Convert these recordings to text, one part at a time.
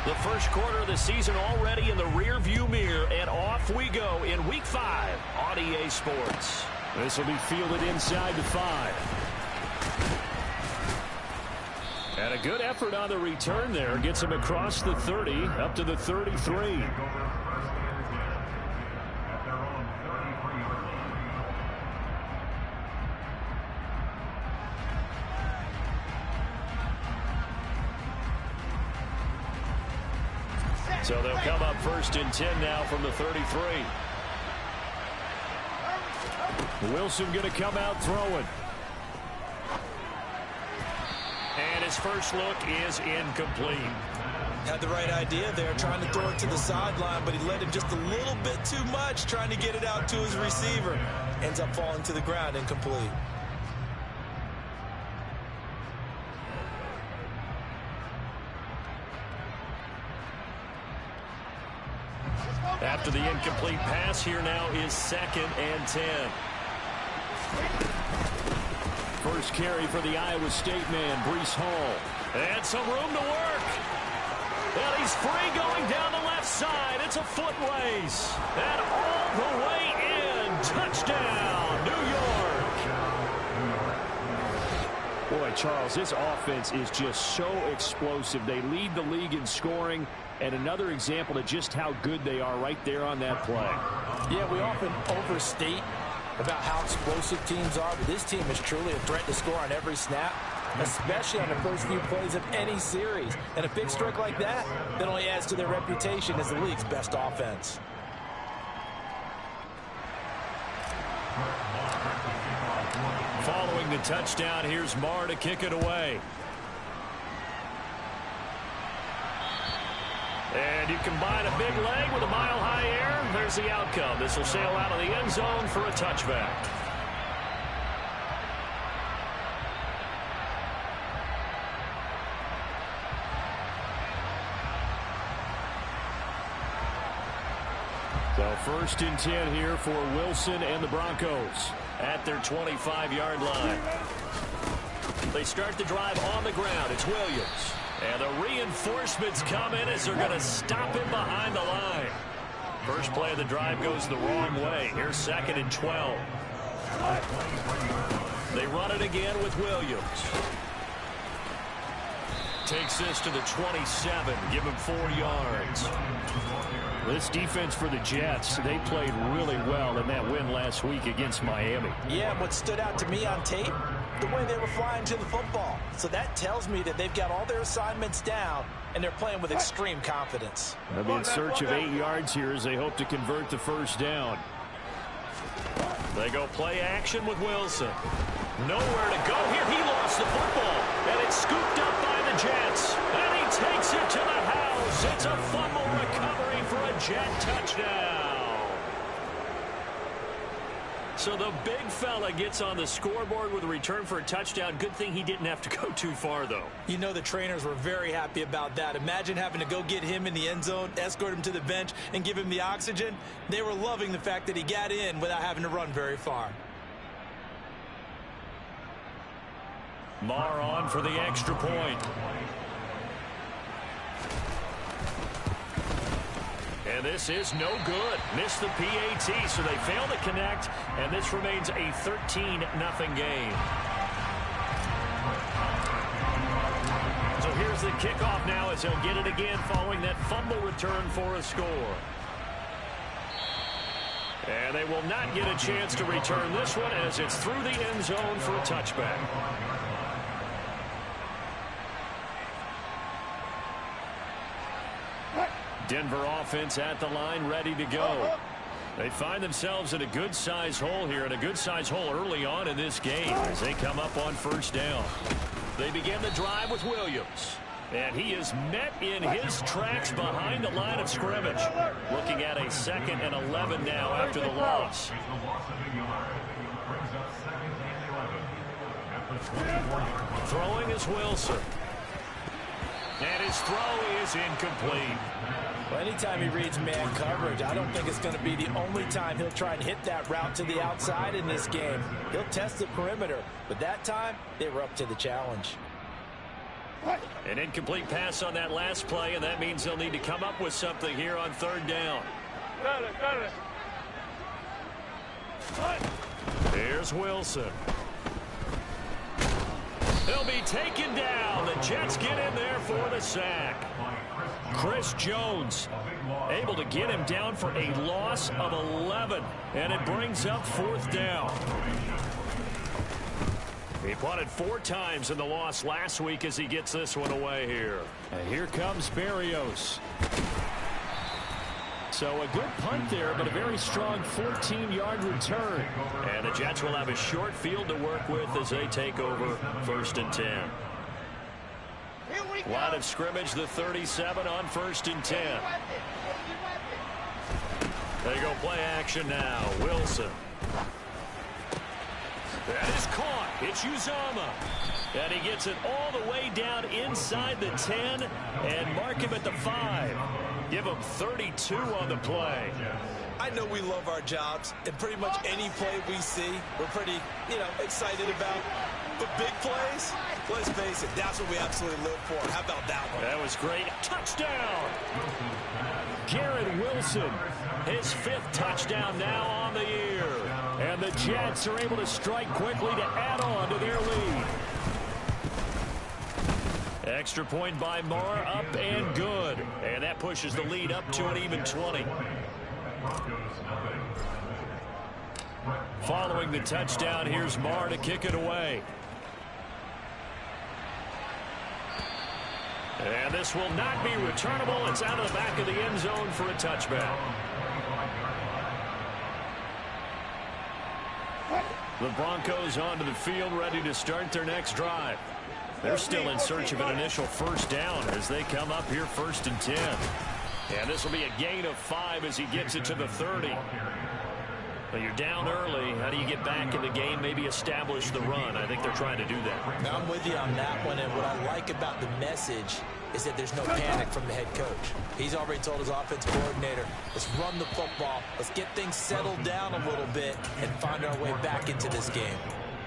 The first quarter of the season already in the rear-view mirror, and off we go in Week 5 on EA Sports. This will be fielded inside the 5. And a good effort on the return there. Gets him across the 30, up to the 33. So they'll come up 1st and 10 now from the 33. Wilson going to come out throwing. And his first look is incomplete. Had the right idea there, trying to throw it to the sideline, but he led him just a little bit too much, trying to get it out to his receiver. Ends up falling to the ground, incomplete. After the incomplete pass, here now is 2nd and 10. First carry for the Iowa State man, Breece Hall. And some room to work. And he's free going down the left side. It's a foot race. And all the way in. Touchdown, New York. Boy, Charles, this offense is just so explosive. They lead the league in scoring. And another example of just how good they are right there on that play. Yeah, we often overstate about how explosive teams are, but this team is truly a threat to score on every snap, especially on the first few plays of any series. And a big strike like that only adds to their reputation as the league's best offense. Following the touchdown, here's Marr to kick it away. And you combine a big leg with a mile-high air, there's the outcome. This will sail out of the end zone for a touchback. So 1st and 10 here for Wilson and the Broncos at their 25-yard line. They start the drive on the ground. It's Williams. And the reinforcements come in as they're going to stop him behind the line. First play of the drive goes the wrong way. Here's 2nd and 12. They run it again with Williams. Takes this to the 27. Give him 4 yards. This defense for the Jets, they played really well in that win last week against Miami. Yeah, what stood out to me on tape, the way they were flying to the football. So that tells me that they've got all their assignments down, and they're playing with extreme confidence. They'll be in search of 8 yards here as they hope to convert the first down. They go play action with Wilson. Nowhere to go here. He lost the football, and it's scooped up by the Jets. And he takes it to the house. It's a fumble recovery for a Jet touchdown. So the big fella gets on the scoreboard with a return for a touchdown. Good thing he didn't have to go too far, though. You know the trainers were very happy about that. Imagine having to go get him in the end zone, escort him to the bench, and give him the oxygen. They were loving the fact that he got in without having to run very far. Marr on for the extra point. And this is no good. Missed the PAT, so they fail to connect, and this remains a 13-0 game. So here's the kickoff now as he'll get it again following that fumble return for a score. And they will not get a chance to return this one as it's through the end zone for a touchback. Denver offense at the line, ready to go. They find themselves in a good-sized hole here, and a good-sized hole early on in this game as they come up on first down. They begin the drive with Williams, and he is met in his tracks behind the line of scrimmage. Looking at a 2nd and 11 now after the loss. Throwing is Wilson. And his throw is incomplete. Well, anytime he reads man coverage, I don't think it's going to be the only time he'll try and hit that route to the outside in this game. He'll test the perimeter, but that time, they were up to the challenge. An incomplete pass on that last play, and that means they'll need to come up with something here on third down. Here's Wilson. He'll be taken down. The Jets get in there for the sack. Chris Jones able to get him down for a loss of 11, and it brings up fourth down. He punted 4 times in the loss last week as he gets this one away here. And here comes Berrios. So a good punt there, but a very strong 14-yard return. And the Jets will have a short field to work with as they take over 1st and 10. Line of scrimmage, the 37 on 1st and 10. They go play action now. Wilson. That is caught. It's Uzomah. And he gets it all the way down inside the 10 and mark him at the 5. Give him 32 on the play. I know we love our jobs, and pretty much any play we see, we're pretty, excited about. But big plays, let's face it, that's what we absolutely live for. How about that one? That was great. Touchdown! Garrett Wilson, his 5th touchdown now on the year. And the Jets are able to strike quickly to add on to their lead. Extra point by Marr, up and good. And that pushes the lead up to an even 20. Following the touchdown, here's Marr to kick it away. And this will not be returnable. It's out of the back of the end zone for a touchback. The Broncos onto the field, ready to start their next drive. They're still in search of an initial first down as they come up here 1st and 10. And this will be a gain of 5 as he gets it to the 30. Well, you're down early. How do you get back in the game, maybe establish the run? I think they're trying to do that. Now, I'm with you on that one, and what I like about the message is that there's no panic from the head coach. He's already told his offensive coordinator, let's run the football, let's get things settled down a little bit and find our way back into this game.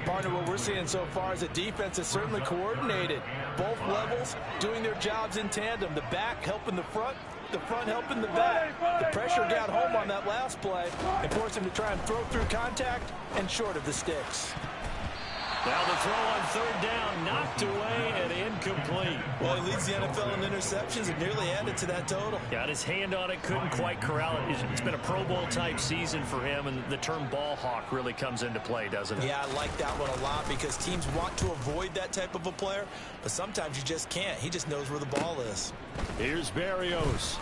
Partner, what we're seeing so far is a defense is certainly coordinated. Both levels doing their jobs in tandem. The back helping the front helping the back. The pressure got home on that last play and forced him to try and throw through contact and short of the sticks. Now the throw on third down, knocked away and incomplete. Well, he leads the NFL in interceptions and nearly added to that total. Got his hand on it, couldn't quite corral it. It's been a Pro Bowl type season for him, and the term ball hawk really comes into play, doesn't it? Yeah, I like that one a lot because teams want to avoid that type of a player, but sometimes you just can't. He just knows where the ball is. Here's Berrios.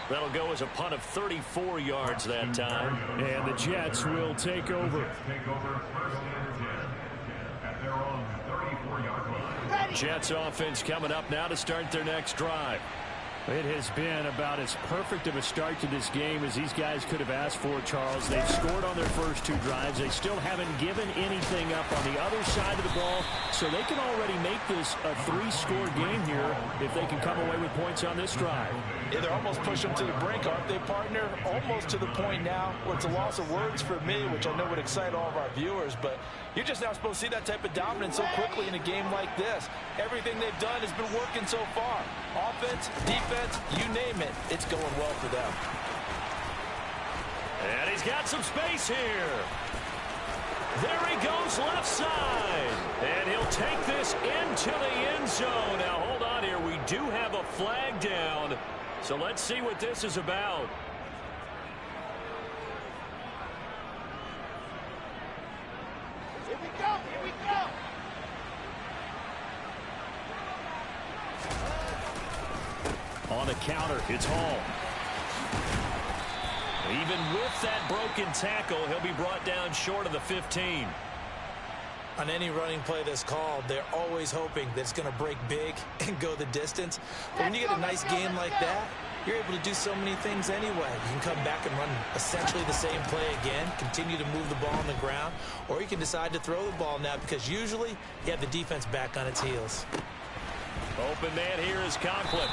That'll go as a punt of 34 yards that time. And the Jets will take over. Jets offense coming up now to start their next drive. It has been about as perfect of a start to this game as these guys could have asked for, Charles. They've scored on their first 2 drives. They still haven't given anything up on the other side of the ball, so they can already make this a 3-score game here if they can come away with points on this drive. Yeah, they're almost pushing them to the brink, aren't they, partner? Almost to the point now where it's a loss of words for me, which I know would excite all of our viewers, but you're just now supposed to see that type of dominance so quickly in a game like this. Everything they've done has been working so far. Offense, defense, you name it, it's going well for them. And he's got some space here. There he goes left side. And he'll take this into the end zone. Now, hold on here. We do have a flag down. So let's see what this is about. Here we go. Here we go. On the counter, it's Hall. Even with that broken tackle, he'll be brought down short of the 15. On any running play that's called, they're always hoping that it's going to break big and go the distance. But when you get a nice game like that, you're able to do so many things anyway. You can come back and run essentially the same play again, continue to move the ball on the ground, or you can decide to throw the ball now because usually you have the defense back on its heels. Open man here is Conklin.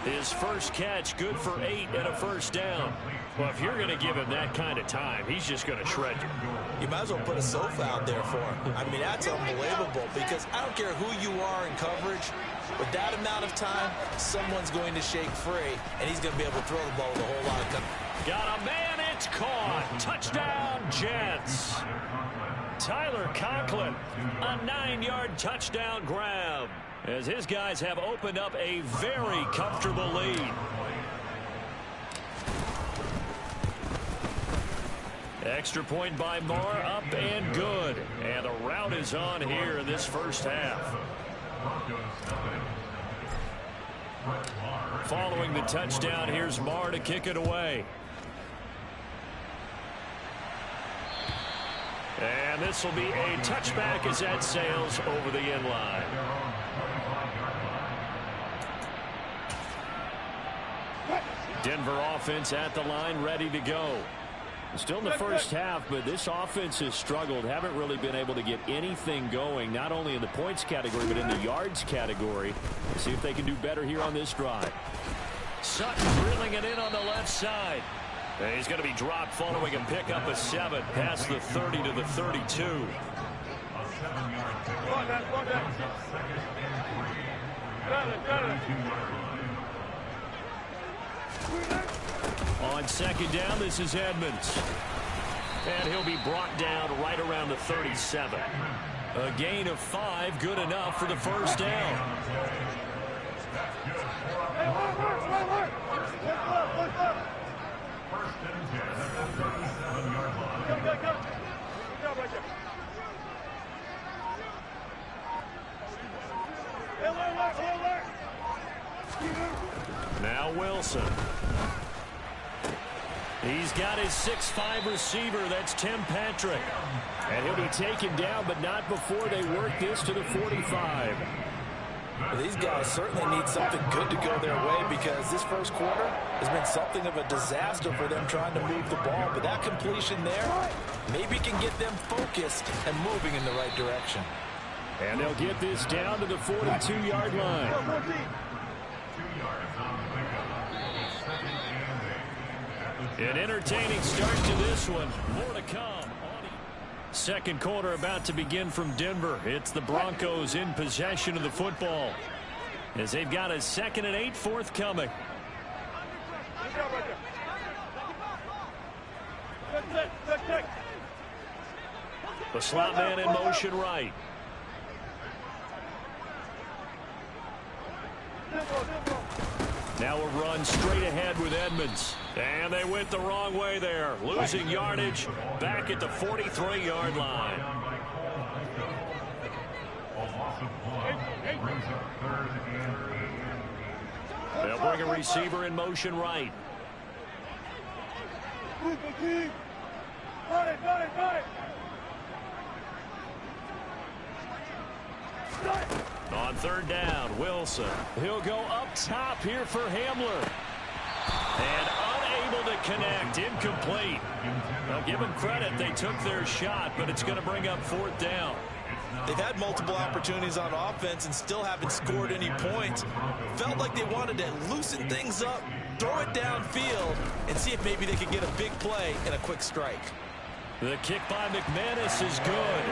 His first catch, good for 8 and a first down. Well, if you're going to give him that kind of time, he's just going to shred you. You might as well put a sofa out there for him. I mean, that's unbelievable because I don't care who you are in coverage. With that amount of time, someone's going to shake free, and he's going to be able to throw the ball with a whole lot of confidence. Got a man, it's caught. Touchdown, Jets. Tyler Conklin, a 9-yard touchdown grab, as his guys have opened up a very comfortable lead. Extra point by Marr, up and good. And the route is on here in this first half. Following the touchdown, here's Marr to kick it away. And this will be a touchback as that sails over the end line. Denver offense at the line, ready to go. Still in the first half, but this offense has struggled. Haven't really been able to get anything going, not only in the points category, but in the yards category. See if they can do better here on this drive. Sutton drilling it in on the left side. And he's going to be dropped following a pickup of 7 past the 30 to the 32. On second down, this is Edmonds. And he'll be brought down right around the 37. A gain of 5, good enough for the first down. Now Wilson. He's got his 6'5" receiver. That's Tim Patrick. And he'll be taken down, but not before they work this to the 45. These guys certainly need something good to go their way because this first quarter has been something of a disaster for them trying to move the ball. But that completion there maybe can get them focused and moving in the right direction. And they'll get this down to the 42-yard line. An entertaining start to this one. More to come. Second quarter about to begin from Denver. It's the Broncos in possession of the football as they've got a 2nd and 8 forthcoming. The slot man in motion right. Now a run straight ahead with Edmonds. And they went the wrong way there. Losing yardage back at the 43-yard line. They'll bring a receiver in motion right. On third down, Wilson. He'll go up top here for Hamler. And unable to connect. Incomplete. I'll give them credit. They took their shot, but it's going to bring up 4th down. They've had multiple opportunities on offense and still haven't scored any points. Felt like they wanted to loosen things up, throw it downfield, and see if maybe they could get a big play and a quick strike. The kick by McManus is good.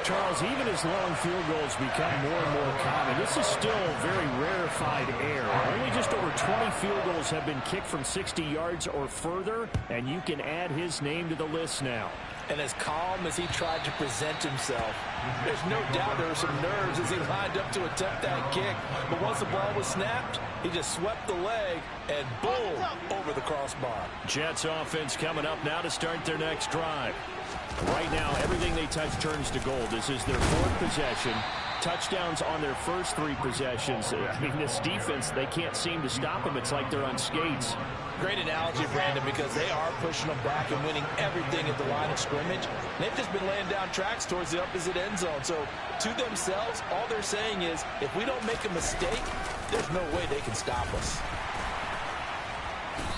Charles, even as long field goals become more and more common, this is still very rarefied air. Only just over 20 field goals have been kicked from 60 yards or further, and you can add his name to the list now. And as calm as he tried to present himself, there's no doubt there were some nerves as he lined up to attempt that kick. But once the ball was snapped, he just swept the leg and boom, over the crossbar. Jets offense coming up now to start their next drive. Right now, everything they touch turns to gold. This is their 4th possession. Touchdowns on their first 3 possessions. I mean, this defense, they can't seem to stop them. It's like they're on skates. Great analogy, Brandon, because they are pushing them back and winning everything at the line of scrimmage. They've just been laying down tracks towards the opposite end zone. So to themselves, all they're saying is, if we don't make a mistake, there's no way they can stop us.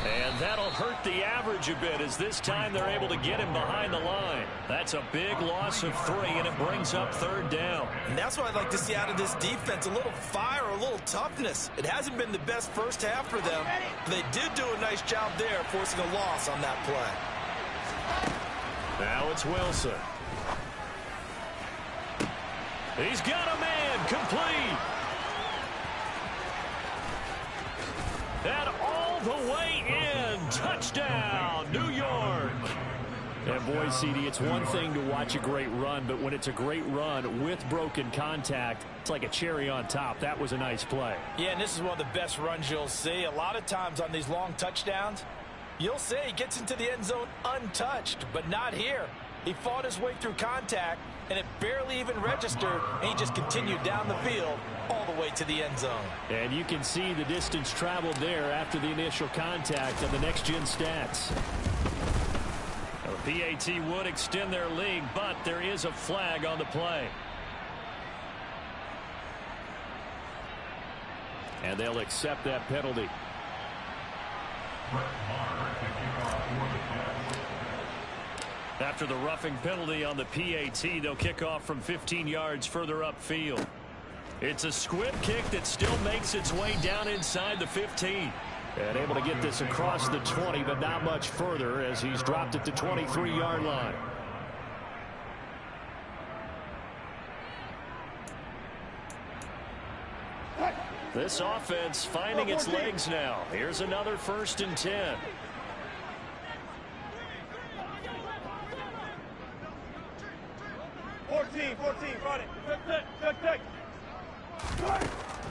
And that'll hurt the average a bit as this time they're able to get him behind the line. That's a big loss of 3, and it brings up 3rd down. And that's what I'd like to see out of this defense, a little fire, a little toughness. It hasn't been the best first half for them, but they did do a nice job there forcing a loss on that play. Now it's Wilson. He's got a man, complete. And all the way in, touchdown, New York. And boy, CD, it's one thing to watch a great run, but when it's a great run with broken contact, it's like a cherry on top. That was a nice play. Yeah, and this is one of the best runs you'll see. A lot of times on these long touchdowns, you'll see he gets into the end zone untouched, but not here. He fought his way through contact, and it barely even registered, and he just continued down the field all the way to the end zone. And you can see the distance traveled there after the initial contact of the next-gen stats. Well, the PAT would extend their lead, but there is a flag on the play. And they'll accept that penalty. After the roughing penalty on the PAT, they'll kick off from 15 yards further upfield. It's a squib kick that still makes its way down inside the 15. And able to get this across the 20, but not much further as he's dropped at the 23-yard line. This offense finding its legs now. Here's another 1st and 10.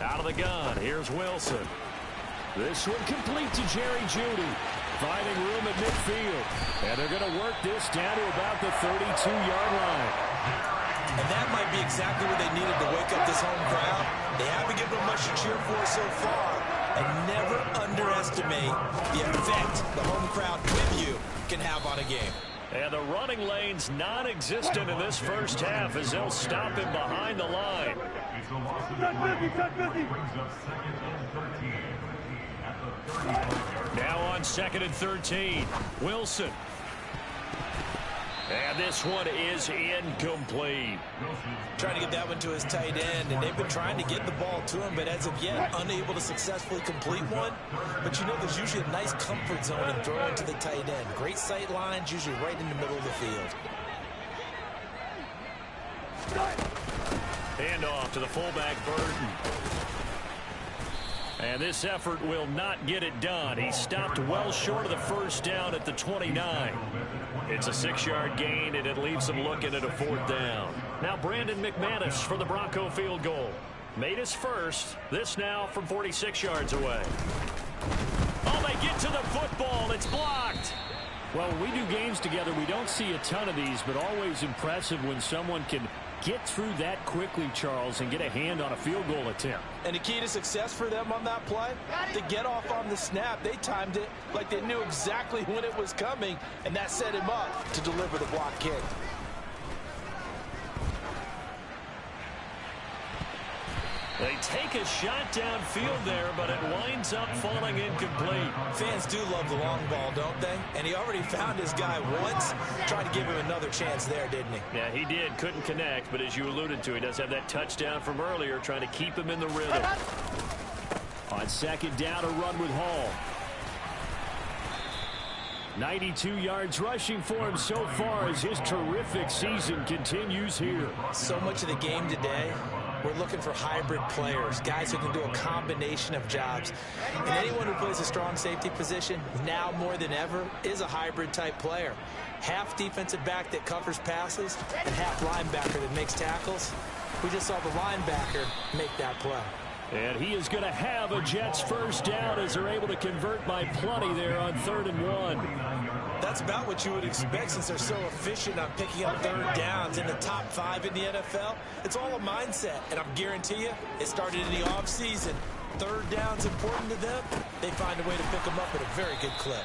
Out of the gun, here's Wilson. This one complete to Jerry Jeudy, finding room at midfield. And they're going to work this down to about the 32-yard line. And that might be exactly what they needed to wake up this home crowd. They haven't given them much to cheer for so far. And never underestimate the effect the home crowd with you can have on a game. And the running lane's non-existent in this first half as they'll stop him behind the line. Now on 2nd and 13, Wilson. And this one is incomplete. Trying to get that one to his tight end, and they've been trying to get the ball to him, but as of yet, unable to successfully complete one. But you know, there's usually a nice comfort zone in throwing to the tight end. Great sight lines, usually right in the middle of the field. Hand off to the fullback, Burton. And this effort will not get it done. He stopped well short of the 1st down at the 29. It's a 6-yard gain, and it leaves them looking at a 4th down. Now Brandon McManus for the Bronco field goal. Made his first. This now from 46 yards away. Oh, they get to the football. It's blocked. Well, when we do games together, we don't see a ton of these, but always impressive when someone can get through that quickly, Charles, and get a hand on a field goal attempt. And the key to success for them on that play, to get off on the snap, they timed it like they knew exactly when it was coming, and that set him up to deliver the block kick. They take a shot downfield there, but it winds up falling incomplete. Fans do love the long ball, don't they? And he already found his guy once. Tried to give him another chance there, didn't he? Yeah, he did. Couldn't connect, but as you alluded to, he does have that touchdown from earlier, trying to keep him in the rhythm. On 2nd down, a run with Hall. 92 yards rushing for him so far as his terrific season continues here. So much of the game today, we're looking for hybrid players, guys who can do a combination of jobs. And anyone who plays a strong safety position, now more than ever, is a hybrid type player. Half defensive back that covers passes and half linebacker that makes tackles. We just saw the linebacker make that play. And he is going to have a Jets 1st down as they're able to convert by plenty there on 3rd and 1. That's about what you would expect since they're so efficient on picking up 3rd downs in the top 5 in the NFL. It's all a mindset, and I guarantee you, it started in the offseason. 3rd down's important to them. They find a way to pick them up at a very good clip.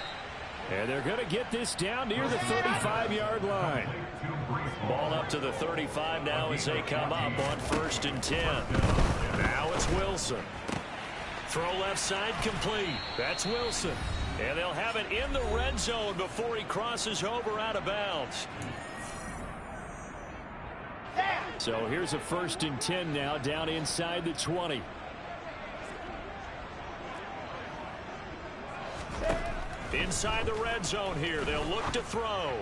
And they're going to get this down near the 35-yard line. Ball up to the 35 now as they come up on 1st and 10. Now it's Wilson. Throw left side complete. That's Wilson. And they'll have it in the red zone before he crosses over out of bounds. So here's a 1st and 10 now, down inside the 20. Inside the red zone here, they'll look to throw.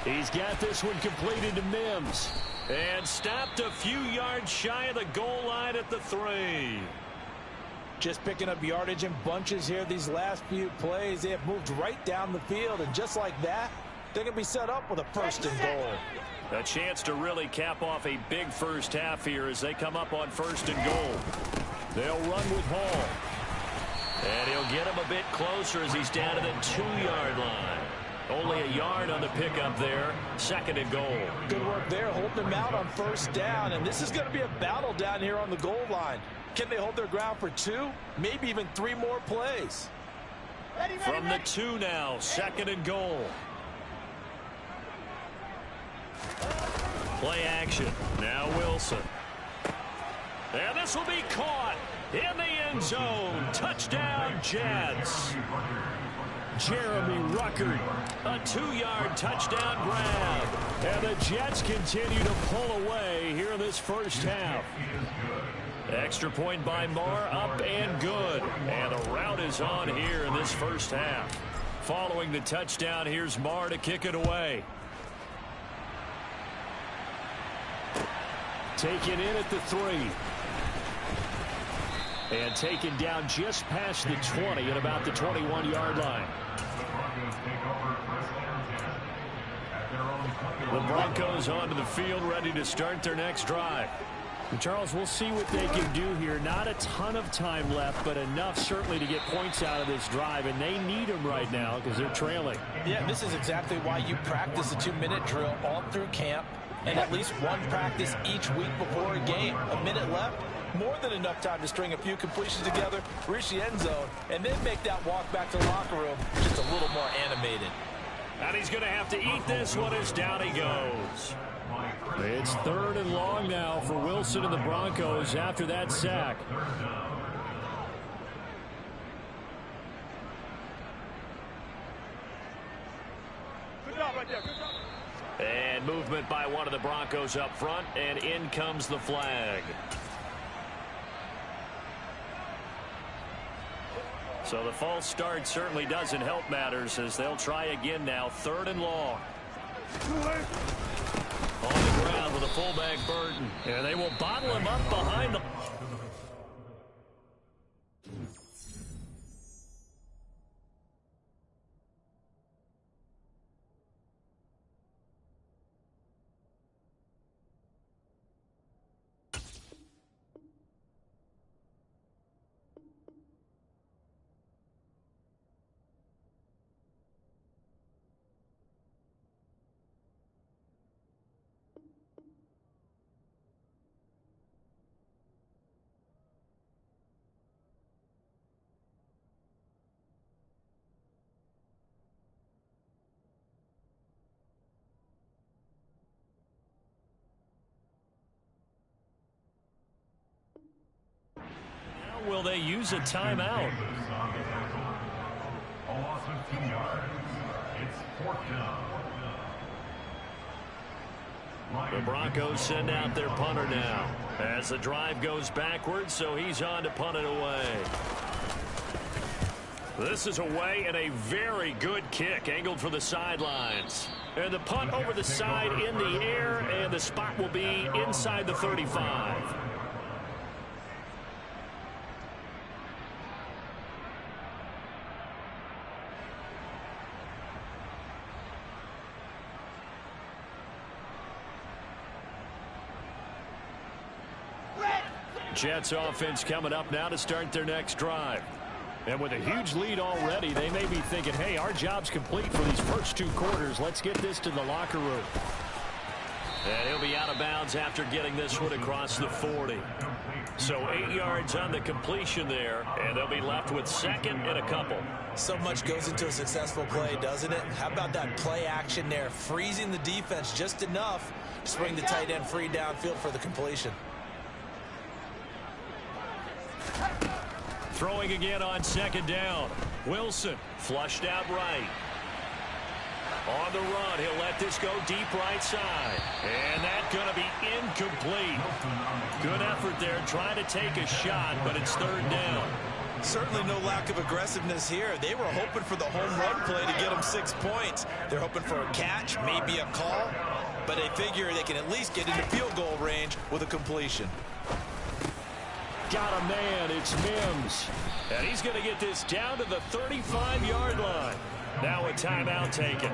He's got this one completed to Mims. And stopped a few yards shy of the goal line at the 3. Just picking up yardage in bunches here these last few plays. They have moved right down the field, and just like that, they're going to be set up with a 1st and goal. A chance to really cap off a big first half here as they come up on 1st and goal. They'll run with Hall. And he'll get him a bit closer as he's down to the 2-yard line. Only a yard on the pickup there. 2nd and goal. Good work there, holding them out on 1st down. And this is going to be a battle down here on the goal line. Can they hold their ground for 2, maybe even 3 more plays? From the 2 now, 2nd and goal. Play action. Now Wilson. And this will be caught in the end zone. Touchdown, Jets. Jeremy Ruckert. A 2-yard touchdown grab. And the Jets continue to pull away here in this first half. Extra point by Marr, up and good. And the route is on here in this first half. Following the touchdown, here's Marr to kick it away. Taken in at the 3. And taken down just past the 20 at about the 21-yard line. The Broncos onto the field, ready to start their next drive. And Charles, we'll see what they can do here. Not a ton of time left, but enough certainly to get points out of this drive, and they need them right now because they're trailing. Yeah, this is exactly why you practice a 2-minute drill all through camp and at least one practice each week before a game. A minute left, more than enough time to string a few completions together, reach the end zone, and then make that walk back to the locker room just a little more animated. And he's going to have to eat this one as down he goes. It's 3rd and long now for Wilson and the Broncos after that sack. Good job right there. Good job. And movement by one of the Broncos up front, and in comes the flag. So the false start certainly doesn't help matters as they'll try again now. 3rd and long. On the ground with a fullback Burton. And they will bottle him up behind the... Will they use a timeout? The Broncos send out their punter now as the drive goes backwards, so he's on to punt it away. This is away and a very good kick angled for the sidelines. And the punt over the side in the air, and the spot will be inside the 35. Jets offense coming up now to start their next drive. And with a huge lead already, they may be thinking, hey, our job's complete for these first 2 quarters. Let's get this to the locker room. And he'll be out of bounds after getting this one across the 40. So 8 yards on the completion there, and they'll be left with 2nd and a couple. So much goes into a successful play, doesn't it? How about that play action there, freezing the defense just enough to bring the tight end free downfield for the completion. Throwing again on second down. Wilson flushed out right. On the run, he'll let this go deep right side. And that's going to be incomplete. Good effort there trying to take a shot, but it's third down. Certainly no lack of aggressiveness here. They were hoping for the home run play to get them 6 points. They're hoping for a catch, maybe a call, but they figure they can at least get into field goal range with a completion. Got a man, it's Mims. And he's going to get this down to the 35-yard line. Now a timeout taken.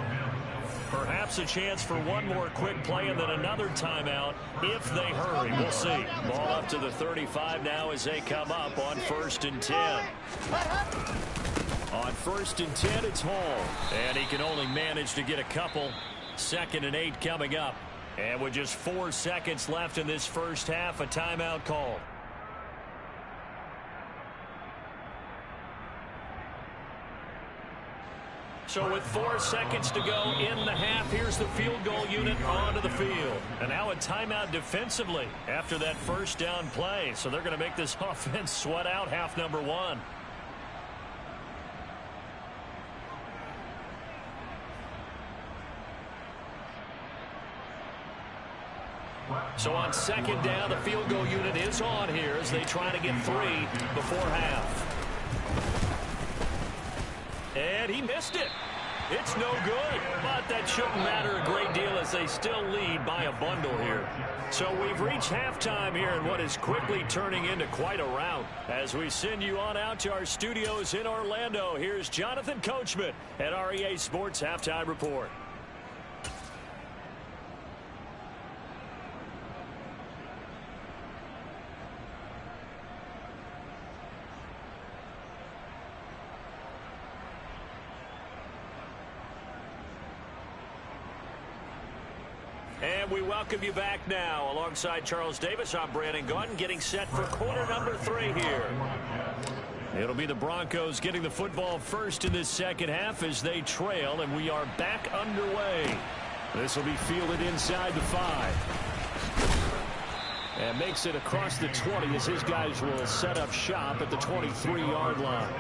Perhaps a chance for one more quick play and then another timeout if they hurry. We'll see. Ball up to the 35 now as they come up on 1st and 10. On 1st and 10, it's Hall. And he can only manage to get a couple. 2nd and 8 coming up. And with just 4 seconds left in this first half, a timeout call. So with 4 seconds to go in the half, here's the field goal unit onto the field. And now a timeout defensively after that first down play. So they're going to make this offense sweat out half number 1. So on second down, the field goal unit is on here as they try to get 3 before half. And he missed it. It's no good, but that shouldn't matter a great deal as they still lead by a bundle here. So we've reached halftime here in what is quickly turning into quite a rout. As we send you on out to our studios in Orlando, here's Jonathan Coachman at REA Sports Halftime Report. And we welcome you back now. Alongside Charles Davis, I'm Brandon Gaudin, getting set for quarter number 3 here. It'll be the Broncos getting the football first in this second half as they trail, and we are back underway. This will be fielded inside the 5. And makes it across the 20 as his guys will set up shop at the 23-yard line.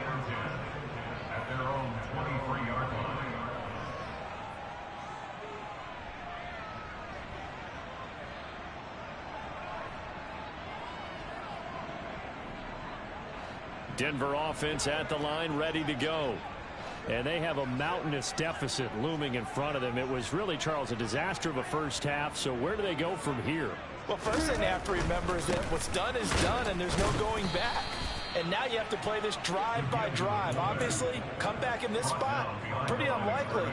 At their own 23-yard line. Denver offense at the line, ready to go. And they have a mountainous deficit looming in front of them. It was really, Charles, a disaster of a first half. So where do they go from here? Well, first thing they have to remember is that what's done is done, and there's no going back. And now you have to play this drive by drive. Obviously, come back in this spot, pretty unlikely.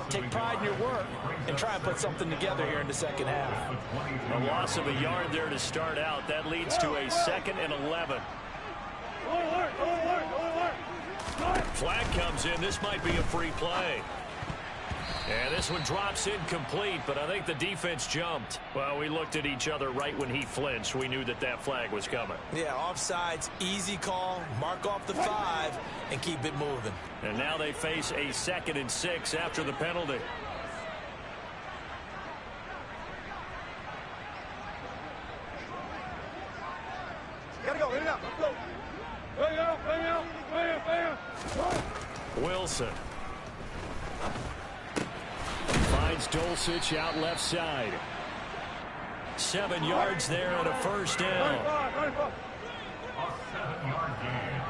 Take pride in your work and try and put something together here in the second half. A loss of a yard there to start out. That leads to a 2nd and 11. Flag comes in. This might be a free play. And this one drops incomplete, but I think the defense jumped. Well, we looked at each other right when he flinched. We knew that that flag was coming. Yeah, offsides, easy call, mark off the 5, and keep it moving. And now they face a 2nd and 6 after the penalty. Gotta go, let's go. Bang out, bang out, bang out, bang out. Wilson. Finds Dulcich out left side. 7 yards there and a first down. A 7-yard gain.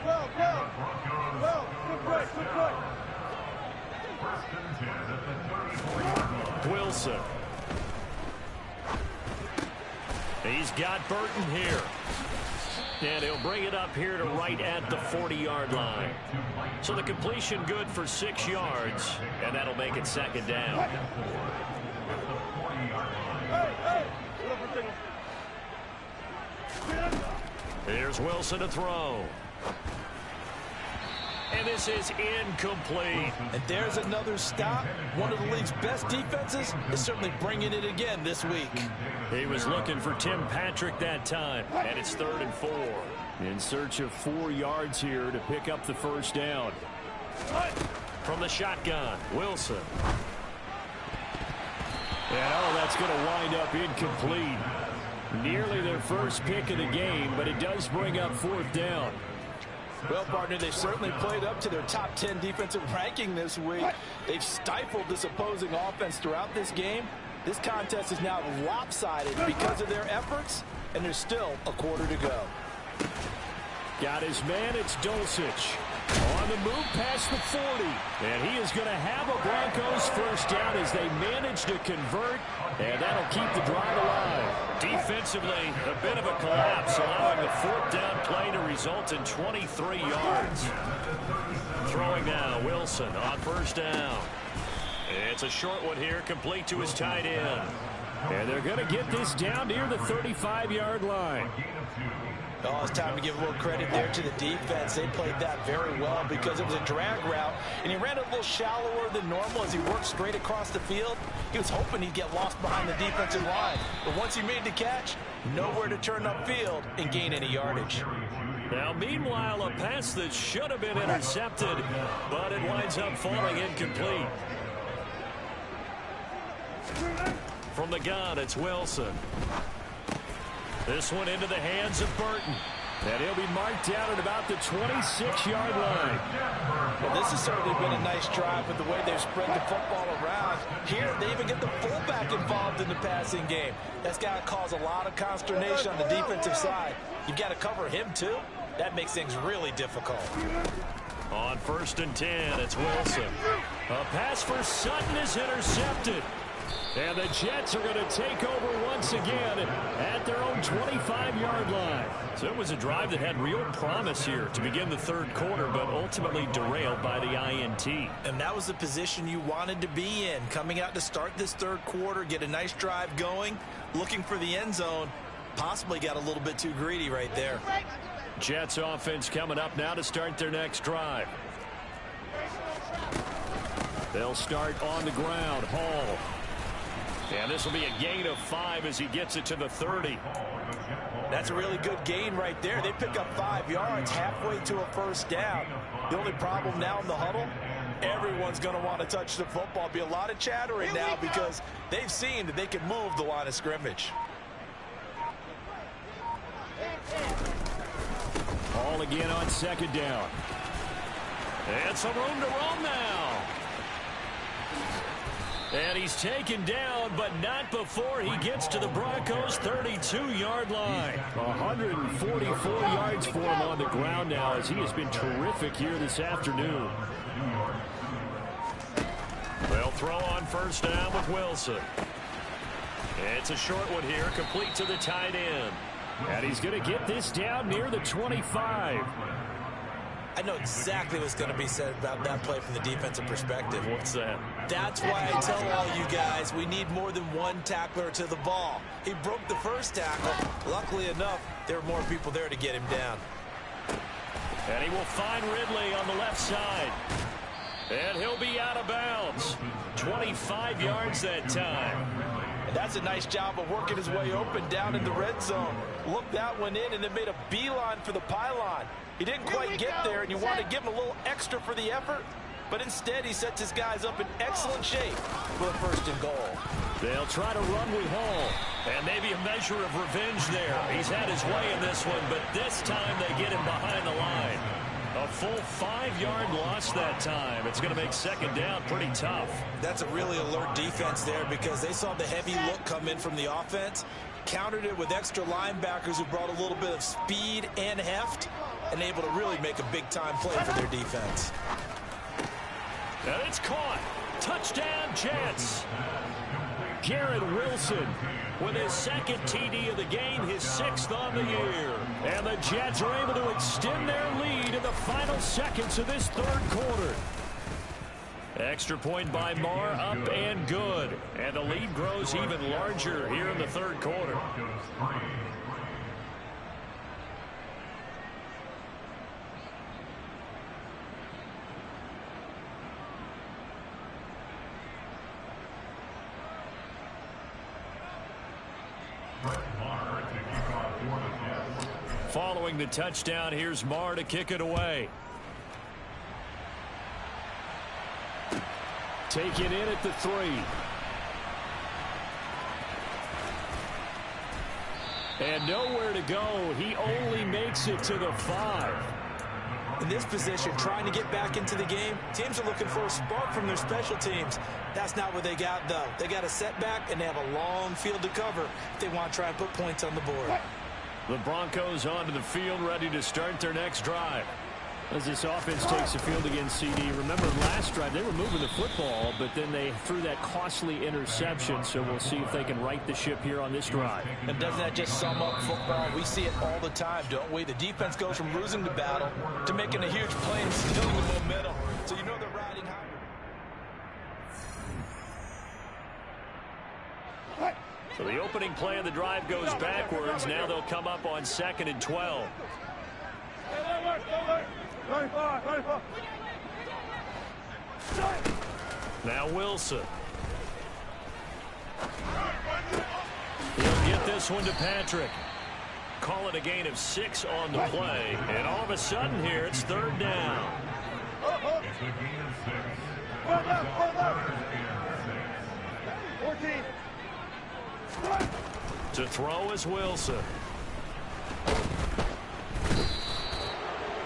Go, good break, good break. 1st and 10 at the 34-yard line. Wilson. He's got Burton here. And he'll bring it up here to right at the 40-yard line. So the completion good for 6 yards, and that'll make it 2nd down. Here's Wilson to throw. And this is incomplete. And there's another stop. One of the league's best defenses is certainly bringing it again this week. He was looking for Tim Patrick that time, and it's 3rd and 4. In search of 4 yards here to pick up the first down. From the shotgun, Wilson. And that's going to wind up incomplete. Nearly their first pick of the game, but it does bring up 4th down. Well, partner, they've certainly played up to their top 10 defensive ranking this week. They've stifled this opposing offense throughout this game. This contest is now lopsided because of their efforts, and there's still a quarter to go. Got his man, it's Dulcich. On the move past the 40. And he is going to have a Broncos first down as they manage to convert. And that'll keep the drive alive. Defensively, a bit of a collapse, allowing the 4th down play to result in 23 yards. Throwing now, Wilson on first down. It's a short one here, complete to his tight end. And they're going to get this down near the 35-yard line. Oh, it's time to give a little credit there to the defense. They played that very well because it was a drag route, and he ran a little shallower than normal as he worked straight across the field. He was hoping he'd get lost behind the defensive line. But once he made the catch, nowhere to turn upfield and gain any yardage. Now, meanwhile, a pass that should have been intercepted, but it winds up falling incomplete. From the gun, it's Wilson. This one into the hands of Burton. And he'll be marked down at about the 26-yard line. Well, this has certainly been a nice drive with the way they've spread the football around. Here, they even get the fullback involved in the passing game. That's got to cause a lot of consternation on the defensive side. You've got to cover him, too. That makes things really difficult. On 1st and 10, it's Wilson. A pass for Sutton is intercepted. And the Jets are going to take over once again at their own 25-yard line. So it was a drive that had real promise here to begin the 3rd quarter, but ultimately derailed by the INT. And that was the position you wanted to be in, coming out to start this 3rd quarter, get a nice drive going, looking for the end zone. Possibly got a little bit too greedy right there. Jets offense coming up now to start their next drive. They'll start on the ground. Hall. And this will be a gain of 5 as he gets it to the 30. That's a really good gain right there. They pick up 5 yards halfway to a first down. The only problem now in the huddle, everyone's going to want to touch the football. Be a lot of chattering now because they've seen that they can move the line of scrimmage. Hall again on 2nd down. And some room to roam now. And he's taken down, but not before he gets to the Broncos' 32-yard line. 144 yards for him on the ground now as he has been terrific here this afternoon. They'll throw on first down with Wilson. It's a short one here, complete to the tight end. And he's going to get this down near the 25. I know exactly what's going to be said about that play from the defensive perspective. What's that? That's why I tell all you guys we need more than one tackler to the ball. He broke the first tackle. Luckily enough, there were more people there to get him down. And he will find Ridley on the left side. And he'll be out of bounds. 25 yards that time. And that's a nice job of working his way open down in the red zone. Looked that one in and then made a beeline for the pylon. He didn't quite get there, and you want to give him a little extra for the effort. But instead, he sets his guys up in excellent shape for a 1st and goal. They'll try to run with Hall. And maybe a measure of revenge there. He's had his way in this one, but this time they get him behind the line. A full 5-yard loss that time. It's going to make 2nd down pretty tough. That's a really alert defense there because they saw the heavy look come in from the offense, countered it with extra linebackers who brought a little bit of speed and heft, and able to really make a big-time play for their defense. And it's caught. Touchdown, Jets. Garrett Wilson with his 2nd TD of the game, his 6th on the year. And the Jets are able to extend their lead in the final seconds of this 3rd quarter. Extra point by Marr, up and good. And the lead grows even larger here in the 3rd quarter. Following the touchdown, here's Marr to kick it away. Taking in at the 3. And nowhere to go. He only makes it to the 5. In this position, trying to get back into the game, teams are looking for a spark from their special teams. That's not what they got, though. They got a setback, and they have a long field to cover if they want to try and put points on the board. The Broncos onto the field, ready to start their next drive. As this offense takes the field against CD, remember last drive they were moving the football, but then they threw that costly interception, so we'll see if they can right the ship here on this drive. And doesn't that just sum up football? We see it all the time, don't we? The defense goes from losing the battle to making a huge play and stealing the momentum. So you know they're riding high. So the opening play of the drive goes backwards. Now they'll come up on 2nd and 12. Now Wilson. He'll get this one to Patrick. Call it a gain of 6 on the play. And all of a sudden here, it's 3rd down. It's a gain of 6. 14. To throw is Wilson.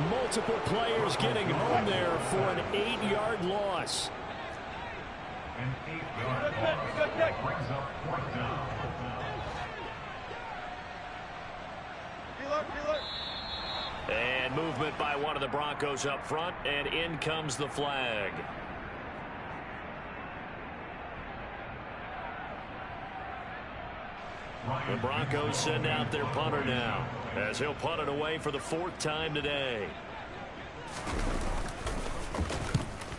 Multiple players getting home there for an 8-yard loss. An 8-yard loss brings up 4th down. And movement by one of the Broncos up front, and in comes the flag. The Broncos send out their punter now, as he'll punt it away for the 4th time today.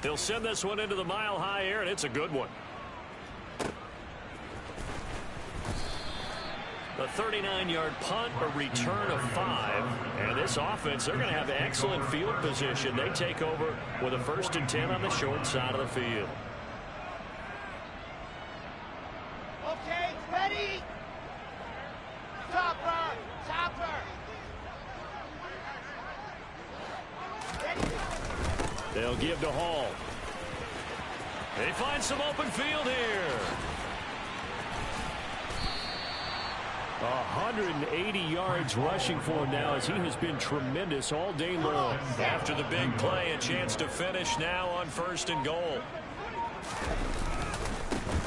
He'll send this one into the mile-high air, and it's a good one. A 39-yard punt, a return of 5. And this offense, they're going to have excellent field position. They take over with a 1st and 10 on the short side of the field. Okay, ready. Chopper, chopper. They'll give to Hall. They find some open field here. 180 yards rushing for him now, as he has been tremendous all day long. After the big play, a chance to finish now on 1st and goal.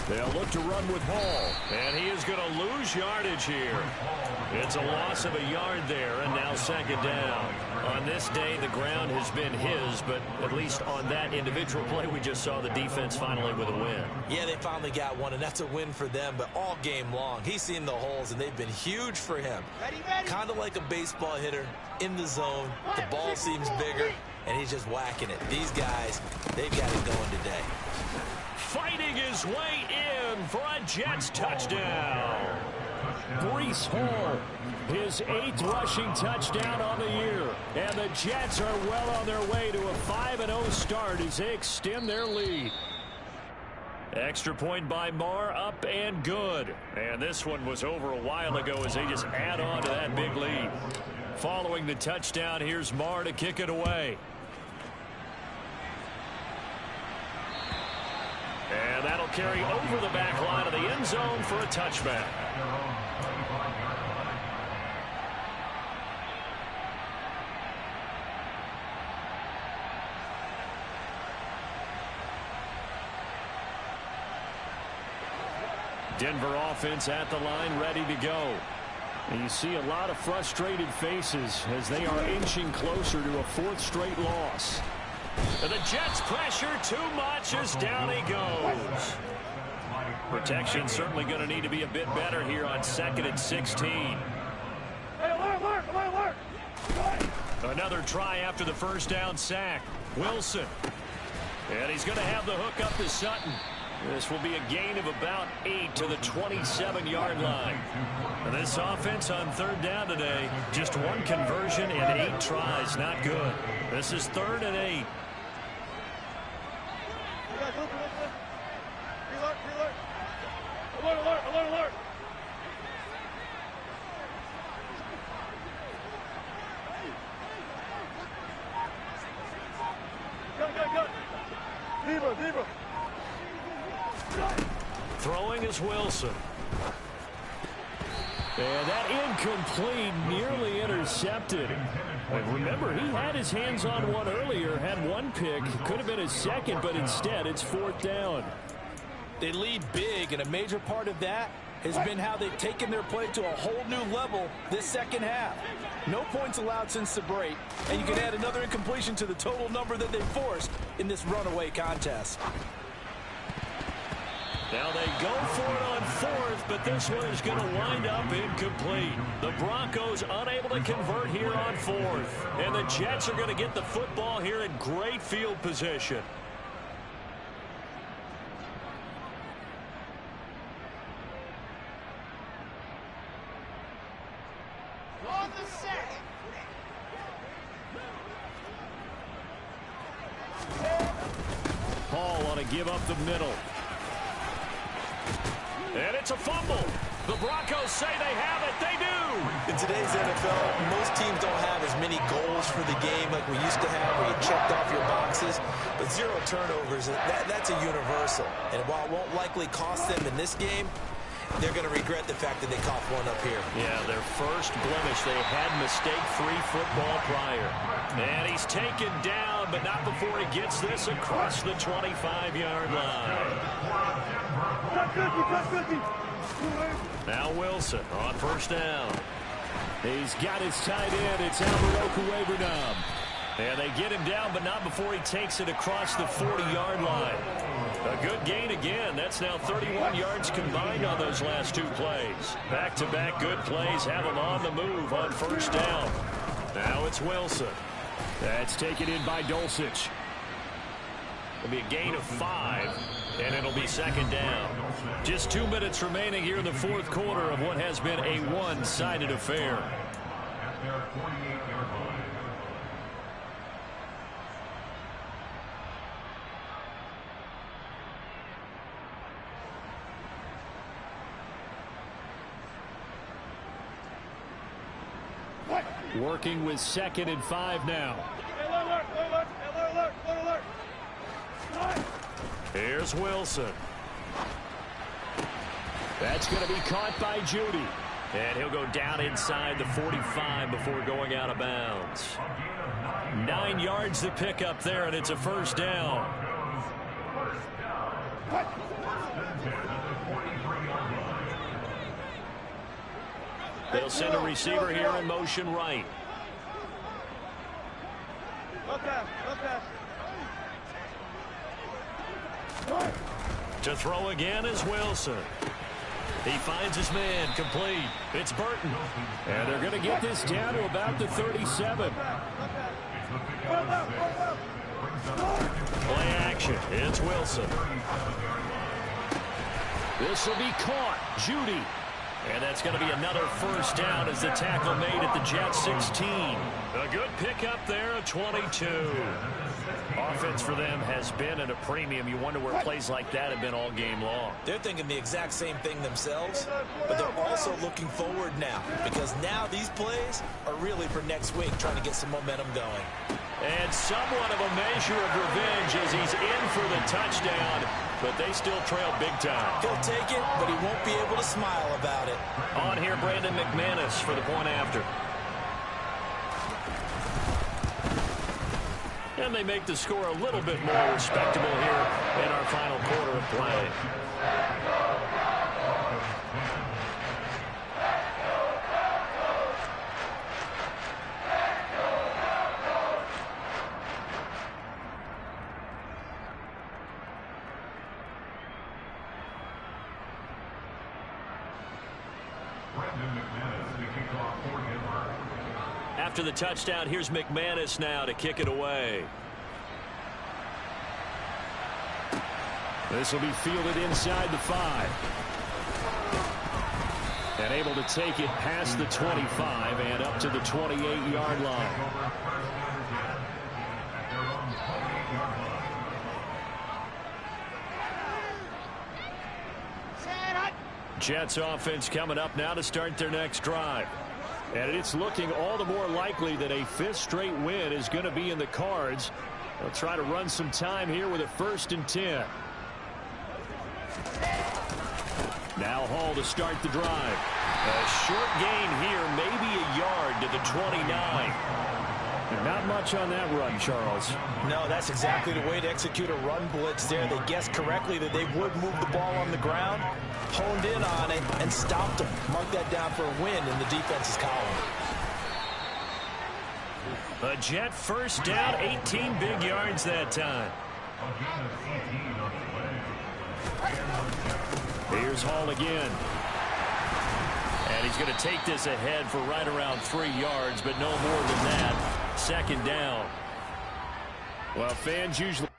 They'll look to run with Hall. And he is going to lose yardage here. It's a loss of a yard there, and now 2nd down. On this day, the ground has been his, but at least on that individual play, we just saw the defense finally with a win. Yeah, they finally got one, and that's a win for them, but all game long, he's seen the holes, and they've been huge for him. Kind of like a baseball hitter in the zone. The ball seems bigger, and he's just whacking it. These guys, they've got it going today. Fighting his way in for a Jets touchdown. Breece Hall, his 8th rushing touchdown on the year. And the Jets are well on their way to a 5-0 start as they extend their lead. Extra point by Marr, up and good. And this one was over a while ago as they just add on to that big lead. Following the touchdown, here's Marr to kick it away. And that'll carry over the back line of the end zone for a touchback. Denver offense at the line, ready to go. And you see a lot of frustrated faces as they are inching closer to a 4th straight loss. And the Jets pressure too much as down he goes. Protection certainly going to need to be a bit better here on 2nd and 16. Hey, alert. Another try after the 1st down sack. Wilson. And he's going to have the hook up to Sutton. This will be a gain of about 8 to the 27-yard line. And this offense on 3rd down today, just 1 conversion and 8 tries. Not good. This is 3rd and 8. Alert. Throwing is Wilson. And that incomplete, nearly intercepted. And remember, he had his hands on one earlier, had one pick. Could have been his second, but instead it's 4th down. They lead big, and a major part of that has been how they've taken their play to a whole new level this second half. No points allowed since the break, and you can add another incompletion to the total number that they forced in this runaway contest. Now they go for it on 4th, but this one is going to wind up incomplete. The Broncos unable to convert here on 4th. And the Jets are going to get the football here in great field position. Hall on a give up the middle. And it's a fumble. The Broncos say they have it. They do. In today's NFL, most teams don't have as many goals for the game like we used to have, where you checked off your boxes. But 0 turnovers, that's a universal. And while it won't likely cost them in this game, they're going to regret the fact that they coughed one up here. Yeah, their first blemish. They had mistake-free football prior. And he's taken down, but not before he gets this across the 25-yard line. Now Wilson on 1st down. He's got his tight end. It's Albert Okwuegbunam. And they get him down, but not before he takes it across the 40-yard line. A good gain again. That's now 31 yards combined on those last 2 plays. Back-to-back good plays have him on the move on 1st down. Now it's Wilson. That's taken in by Dulcich. It'll be a gain of 5, and it'll be 2nd down. Just 2 minutes remaining here in the 4th quarter of what has been a one-sided affair. At their 48-yard line. Working with 2nd and 5 now. Here's Wilson. That's going to be caught by Judy. And he'll go down inside the 45 before going out of bounds. 9 yards to pick up there, and it's a 1st down. They'll send a receiver here in motion right. To throw again is Wilson. He finds his man, complete. It's Burton. And they're going to get this down to about the 37. Play action. It's Wilson. This will be caught. Judy. And that's going to be another 1st down as the tackle made at the Jets 16. A good pickup there at 22. Offense for them has been at a premium. You wonder where plays like that have been all game long. They're thinking the exact same thing themselves, but they're also looking forward now, because now these plays are really for next week, trying to get some momentum going. And somewhat of a measure of revenge as he's in for the touchdown, but they still trail big time. He'll take it, but he won't be able to smile about it. On here, Brandon McManus for the point after. And they make the score a little bit more respectable here in our final quarter of play. After the touchdown, here's McManus now to kick it away. This will be fielded inside the 5. And able to take it past the 25 and up to the 28-yard line. Jets offense coming up now to start their next drive. And it's looking all the more likely that a 5th straight win is going to be in the cards. They'll try to run some time here with a 1st and 10. Now Hall to start the drive. A short gain here, maybe a yard to the 29. Not much on that run, Charles. No, that's exactly the way to execute a run blitz there. They guessed correctly that they would move the ball on the ground, honed in on it, and stopped them. Mark that down for a win in the defense's column. A Jet first down, 18 big yards that time. Here's Hall again. And he's going to take this ahead for right around 3 yards, but no more than that. Second down. Well, fans usually...